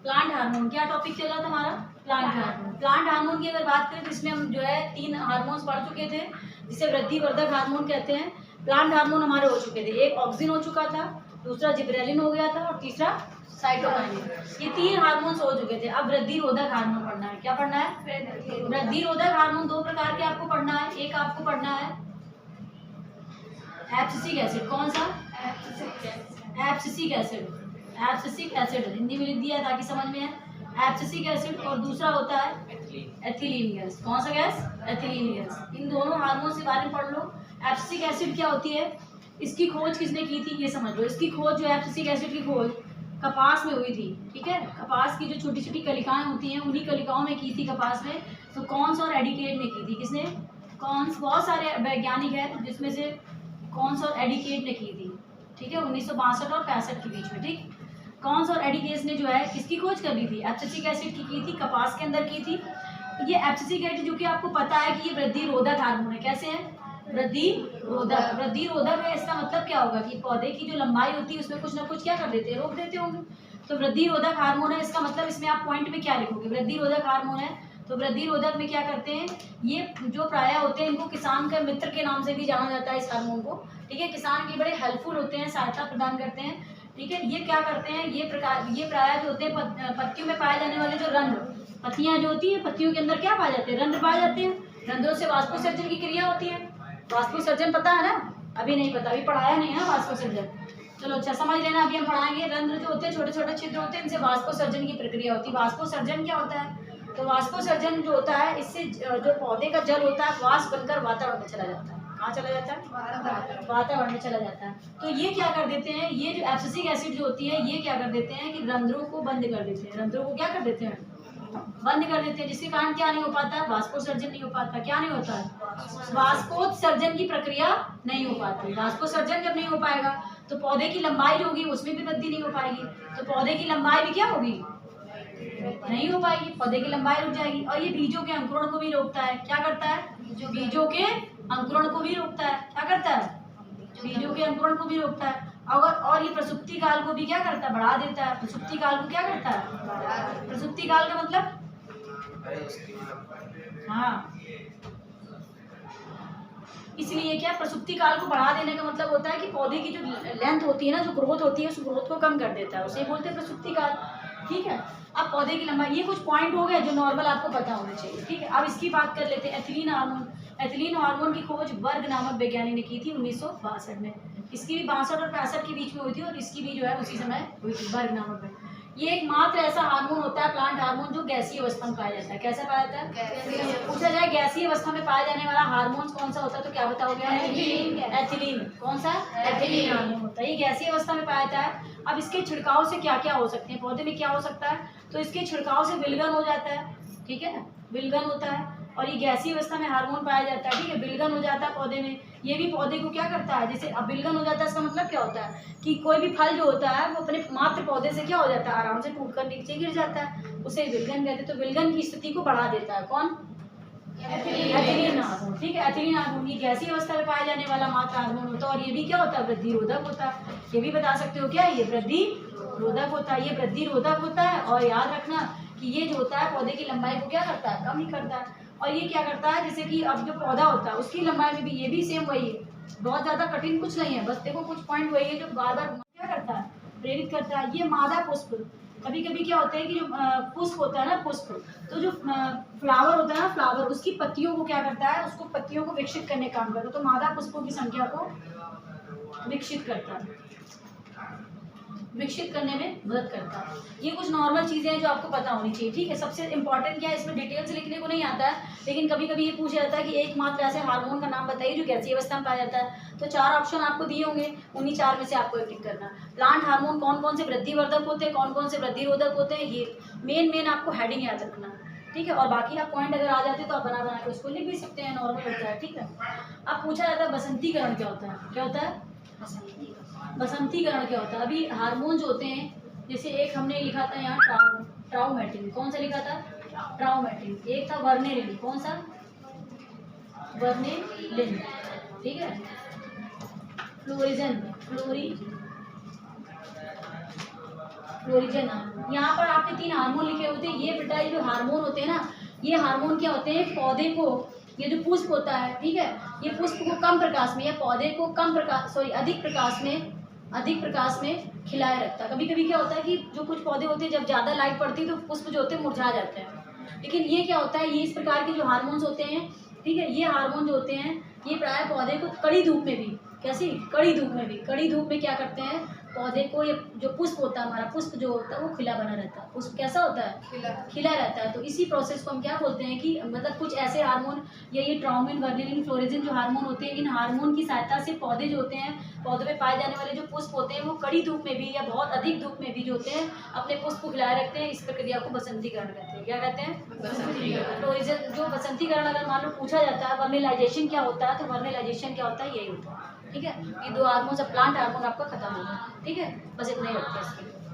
Plant hormone, क्या topic चल रहा था हमारा? Plant hormone. प्लांट हार्मोन की अगर बात करें तो इसमें हम जो है 3 हार्मोन्स पढ़ चुके थे, जिसे वृद्धिवर्धक हार्मोन कहते हैं। प्लांट हार्मोन हमारे हो चुके थे, एक ऑक्सिन हो चुका था, दूसरा जिबरेलिन हो गया था और तीसरा साइटोकाइनिन। ये 3 हार्मोन्स हो चुके थे। अब वृद्धिरोधक हार्मोन पढ़ना है। क्या पढ़ना है? वृद्धिरोधक हार्मोन 2 प्रकार के आपको पढ़ना है। एक आपको पढ़ना है एब्सिसिक एसिड। कौन सा? Abscisic acid. Abscisic acid Hindi में लिख दिया ताकि समझ में आए। एब्सिसिक एसिड और दूसरा होता है एथिलीन गैस। कौन सा गैस? Ethylene gas. इन दोनों हार्मोन के बारे में पढ़ लो। एब्सिसिक एसिड क्या होती है, इसकी खोज किसने की थी ये समझ लो। इसकी खोज जो है एब्सिसिक एसिड की खोज कपास में हुई थी। ठीक है, कपास की जो छोटी छोटी कलिकाएं होती हैं उन्हीं कलिकाओं में की थी कपास में। तो कॉन्स और एडिकेट ने की थी। किसने? कॉन्स। बहुत सारे वैज्ञानिक हैं जिसमें से कॉन्स और एडिकेट ने की थी। ठीक है, 1962 और 65 के बीच में। ठीक, कॉन्स और एडिकेट ने जो है किसकी खोज कर ली थी? एब्सिसिक एसिड की थी, कपास के अंदर की थी। ये एब्सिसिक एसिड जो कि आपको पता है कि ये वृद्धिरोधक हार्मोन है। कैसे है? वृद्धिरोधक। वृद्धिरोधक है, इसका मतलब क्या होगा कि पौधे की जो लंबाई होती है उसमें कुछ ना कुछ क्या कर देते हैं, रोक देते होंगे। तो वृद्धिरोधक हार्मोन है, इसका मतलब इसमें आप पॉइंट में क्या लिखोगे? वृद्धिरोधक हार्मोन है। तो वृद्धिरोधक में क्या करते हैं, ये जो प्राय होते हैं इनको किसान का मित्र के नाम से भी जाना जाता है इस हार्मोन को। ठीक है, किसान के बड़े हेल्पफुल होते हैं, सहायता प्रदान करते हैं। ठीक है, ये क्या करते हैं, ये प्राय जो होते हैं पत्तियों में पाए जाने वाले जो रंध्र, पत्तियां जो होती है पत्तियों के अंदर क्या पाए जाते हैं? रंध्र पाए जाते हैं। रंध्रों से वाष्पोत्सर्जन की क्रिया होती है। वाष्पोत्सर्जन पता है ना? अभी नहीं पता, अभी पढ़ाया नहीं है वाष्पोत्सर्जन। चलो अच्छा समझ लेना, अभी हम पढ़ाएंगे। रंध्र जो होते हैं छोटे छोटे छिद्र होते हैं, इनसे वाष्पोत्सर्जन की प्रक्रिया होती है। वाष्पोत्सर्जन क्या होता है? तो वाष्पोत्सर्जन जो होता है इससे जो पौधे का जल होता है वाष्प बनकर वातावरण में चला जाता है। कहाँ चला जाता है? वातावरण में चला जाता है। तो ये क्या कर देते हैं, ये जो एब्सिसिक एसिड जो होती है ये क्या कर देते हैं कि रंध्रों को बंद कर देते हैं। रंध्रों को क्या कर देते हैं? बंद कर देते हैं, जिसके कारण क्या नहीं हो पाता? वाष्पोत्सर्जन नहीं हो पाता। क्या नहीं होता है? वाष्पोत्सर्जन की प्रक्रिया नहीं हो पाती। वाष्पोत्सर्जन जब नहीं हो पाएगा तो पौधे की लंबाई जो होगी उसमें भी वृद्धि नहीं हो पाएगी। तो पौधे की लंबाई भी क्या होगी? नहीं हो पाएगी, पौधे की लंबाई रुक जाएगी। और ये बीजों के अंकुरण को भी रोकता है। क्या करता है? बीजों के अंकुरण को भी रोकता है। क्या करता है? बीजों के अंकुरण को भी रोकता है। और ये प्रसुप्ति काल को भी क्या करता है? बढ़ा देता है। प्रसुप्ति काल को क्या करता है? प्रसुप्ति काल का मतलब हाँ, इसलिए क्या प्रसुप्ति काल को बढ़ा देने का मतलब होता है कि पौधे की जो लेंथ होती है ना, जो ग्रोथ होती है, उस ग्रोथ को कम कर देता है, उसे बोलते हैं प्रसुप्ति काल। ठीक है, अब पौधे की लंबाई, ये कुछ पॉइंट हो गए जो नॉर्मल आपको पता होने चाहिए। ठीक है, अब इसकी बात कर लेते हैं एथिलीन हार्मोन। एथिलीन हार्मोन की खोज वर्ग नामक वैज्ञानिक ने की थी 1962 में। इसकी भी 62 और 65 के बीच में हुई थी और इसकी भी जो है उसी समय हुई थी, वर्ग नामक में। ये एकमात्र ऐसा हार्मोन होता है प्लांट हार्मोन जो गैसीय अवस्था में पाया जाता है। कैसा पाया जाता है? पूछा जाए गैसीय अवस्था में पाया जाने वाला हार्मोन कौन सा होता है तो क्या बताओगे? एथिलीन। कौन सा? एथिलीन हार्मोन होता है, ये गैसीय अवस्था में पाया जाता है। अब इसके छिड़काव से क्या क्या हो सकते हैं, पौधे में क्या हो सकता है? तो इसके छिड़काव से विलगन हो जाता है। ठीक है, विलगन होता है और ये गैसीय अवस्था में हार्मोन पाया जाता है। ठीक है, विलगन हो जाता है पौधे में। ये भी पौधे को क्या करता है, जैसे अब विलगन हो जाता है इसका मतलब क्या होता है कि कोई भी फल जो होता है वो अपने मात्र पौधे से क्या हो जाता है, आराम से टूटकर नीचे गिर जाता है, उसे विलगन कहते हैं। तो विलगन की स्थिति को बढ़ा देता है कौन? Ethylene hormone. ठीक है, एथिलीन हार्मोन ये गैसीय अवस्था में पाया जाने वाला मात्र हार्मोन होता है और ये भी क्या होता है? वृद्धिरोधक होता है। ये भी बता सकते हो क्या, ये वृद्धिरोधक होता है। ये वृद्धिरोधक होता है और याद रखना कि ये जो होता है पौधे की लंबाई को क्या करता है? कम नहीं करता है। और ये क्या करता है, जैसे कि अब जो पौधा होता है उसकी लंबाई में भी ये भी सेम वही है, बहुत ज्यादा कठिन कुछ नहीं है, बस देखो कुछ पॉइंट वही है जो बार बार क्या करता है? प्रेरित करता है। ये मादा पुष्प, कभी कभी क्या होता है कि जो पुष्प होता है ना, पुष्प, तो जो फ्लावर होता है ना, फ्लावर, उसकी पत्तियों को क्या करता है? उसको पत्तियों को विकसित करने का काम करता है। तो मादा पुष्पों की संख्या को विकसित करता है, विकसित करने में मदद करता है। ये कुछ नॉर्मल चीजें हैं जो आपको पता होनी चाहिए। ठीक है, सबसे इंपॉर्टेंट क्या है, इसमें डिटेल से लिखने को नहीं आता है, लेकिन कभी कभी ये पूछा जाता है कि एकमात्र ऐसे हार्मोन का नाम बताइए जो गैसीय अवस्था में पाया जाता है। तो 4 ऑप्शन आपको दिए होंगे, उन्हीं 4 में से आपको टिक करना। प्लांट हार्मोन कौन कौन से वृद्धिवर्धक होते हैं, कौन कौन से वृद्धिरोधक होते हैं, ये मेन आपको हेडिंग याद रखना। ठीक है, और बाकी आप पॉइंट अगर आ जाते तो आप बना बना के उसको लिख भी सकते हैं, नॉर्मल होता है। ठीक है, अब पूछा जाता है बसंतीकरण क्या होता है? क्या होता है बसंतीकरण? क्या होता है? अभी हार्मोन जो होते हैं, जैसे एक हमने लिखा था यहाँ ट्राउमेटिन, कौन सा लिखा था? ट्राउमेटिन। एक था वर्नेलिन, कौन सा? वर्नेलिन। ठीक है, फ्लोरिजन, फ्लोरिजन हार्मोन। यहाँ पर आपके 3 हार्मोन लिखे होते हैं। ये बेटा ये जो हार्मोन होते हैं ना, ये हार्मोन क्या होते हैं, पौधे को, ये जो पुष्प होता है, ठीक है, ये पुष्प को कम प्रकाश में या पौधे को अधिक प्रकाश में खिलाए रखता है। कभी कभी क्या होता है कि जो कुछ पौधे होते हैं, जब ज़्यादा लाइट पड़ती है तो पुष्प जो होते हैं मुरझा जाते हैं। लेकिन ये क्या होता है, ये इस प्रकार के जो हार्मोन्स होते हैं, ठीक है, ये हार्मोन जो होते हैं ये प्राय पौधे को कड़ी धूप में भी, कैसी कड़ी धूप में क्या करते हैं, पौधे को, ये जो पुष्प होता है, हमारा पुष्प जो होता है वो खिला बना रहता है। पुष्प कैसा होता है, खिला रहता है। तो इसी प्रोसेस को हम क्या बोलते हैं कि मतलब कुछ ऐसे हार्मोन, ये ट्राउमिन, वर्निलिन, फ्लोरिजिन जो हार्मोन होते हैं, इन हार्मोन की सहायता से पौधे जो होते हैं, पौधों में पाए जाने वाले जो पुष्प होते हैं, वो कड़ी धूप में भी या बहुत अधिक धूप में भी जो होते हैं अपने पुष्प को खिलाए रखते हैं। इस प्रक्रिया को बसंतीकरण कहते हैं। क्या कहते हैं, फ्लोरिजिन। जो बसंतीकरण अगर मान लो पूछा जाता है, वर्निलाइजेशन क्या होता है, तो वर्निलाइजेशन क्या होता है, यही होता है। ठीक है, ये 2 हार्मोन, प्लांट हार्मोन आपका खत्म हो गया। ठीक है, बस इतना ही रखते हैं इसके लिए।